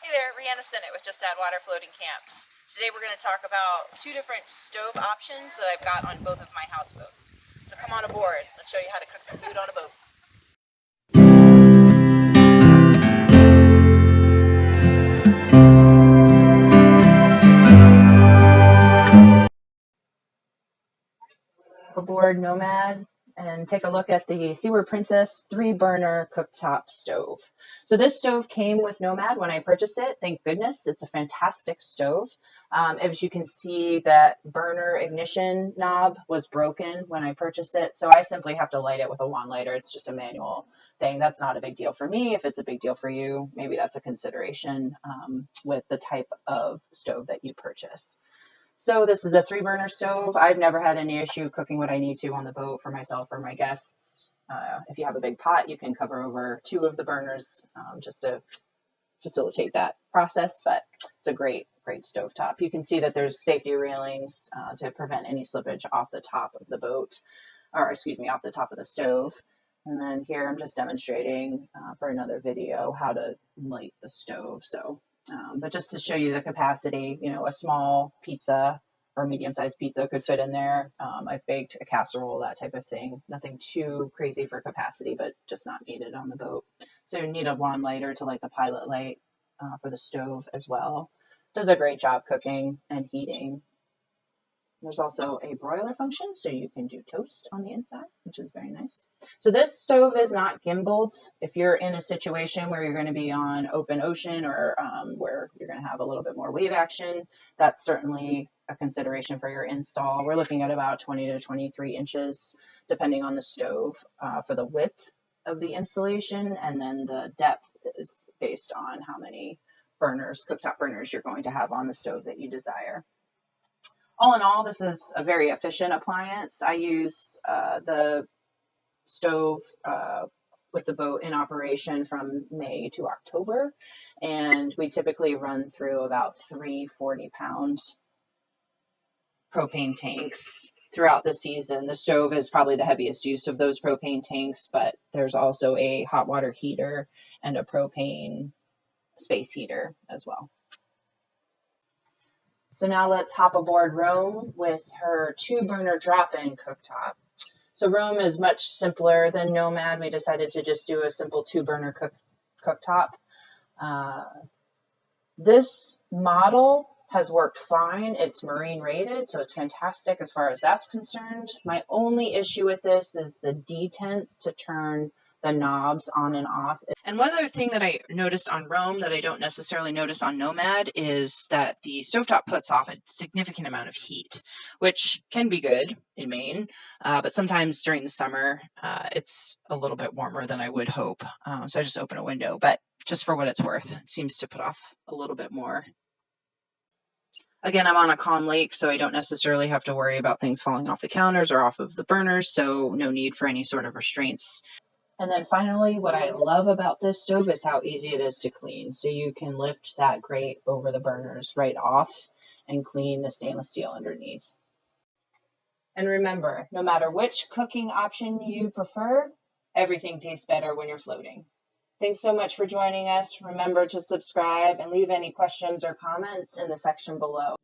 Hey there, Rihanna Sennett with Just Add Water Floating Camps. Today we're going to talk about two different stove options that I've got on both of my houseboats. So come on aboard, let's show you how to cook some food on a boat. Aboard Nomad and take a look at the Seaward Princess 3-burner cooktop stove. So this stove came with Nomad when I purchased it. Thank goodness, it's a fantastic stove. As you can see, that burner ignition knob was broken when I purchased it, so I simply have to light it with a wand lighter. It's just a manual thing. That's not a big deal for me. If it's a big deal for you, maybe that's a consideration with the type of stove that you purchase. So this is a 3-burner stove. I've never had any issue cooking what I need to on the boat for myself or my guests. If you have a big pot, you can cover over 2 of the burners just to facilitate that process, but it's a great stovetop. You can see that there's safety railings to prevent any slippage off the top of the boat, or excuse me, off the top of the stove. And then here I'm just demonstrating for another video how to light the stove. So but just to show you the capacity, you know, a small pizza or medium-sized pizza could fit in there. I've baked a casserole, that type of thing. Nothing too crazy for capacity, but just not needed on the boat. So you need a wand lighter to light the pilot light for the stove as well. Does a great job cooking and heating. There's also a broiler function, so you can do toast on the inside, which is very nice. So this stove is not gimbaled. If you're in a situation where you're going to be on open ocean or where you're going to have a little bit more wave action, that's certainly a consideration for your install. We're looking at about 20 to 23 inches, depending on the stove, for the width of the installation, and then the depth is based on how many burners, cooktop burners, you're going to have on the stove that you desire. All in all, this is a very efficient appliance. I use the stove with the boat in operation from May to October, and we typically run through about 3 40-pound propane tanks throughout the season. The stove is probably the heaviest use of those propane tanks, but there's also a hot water heater and a propane space heater as well. So now let's hop aboard Roam with her 2-burner drop-in cooktop. So Roam is much simpler than Nomad. We decided to just do a simple 2-burner cooktop. This model has worked fine. It's marine rated, so it's fantastic as far as that's concerned. My only issue with this is the detents to turn the knobs on and off. And one other thing that I noticed on Roam that I don't necessarily notice on Nomad is that the stovetop puts off a significant amount of heat, which can be good in Maine, but sometimes during the summer it's a little bit warmer than I would hope. So I just open a window, but just for what it's worth, it seems to put off a little bit more. Again, I'm on a calm lake, so I don't necessarily have to worry about things falling off the counters or off of the burners, so no need for any sort of restraints. And then finally, what I love about this stove is how easy it is to clean. So you can lift that grate over the burners right off and clean the stainless steel underneath. And remember, no matter which cooking option you prefer, everything tastes better when you're floating. Thanks so much for joining us. Remember to subscribe and leave any questions or comments in the section below.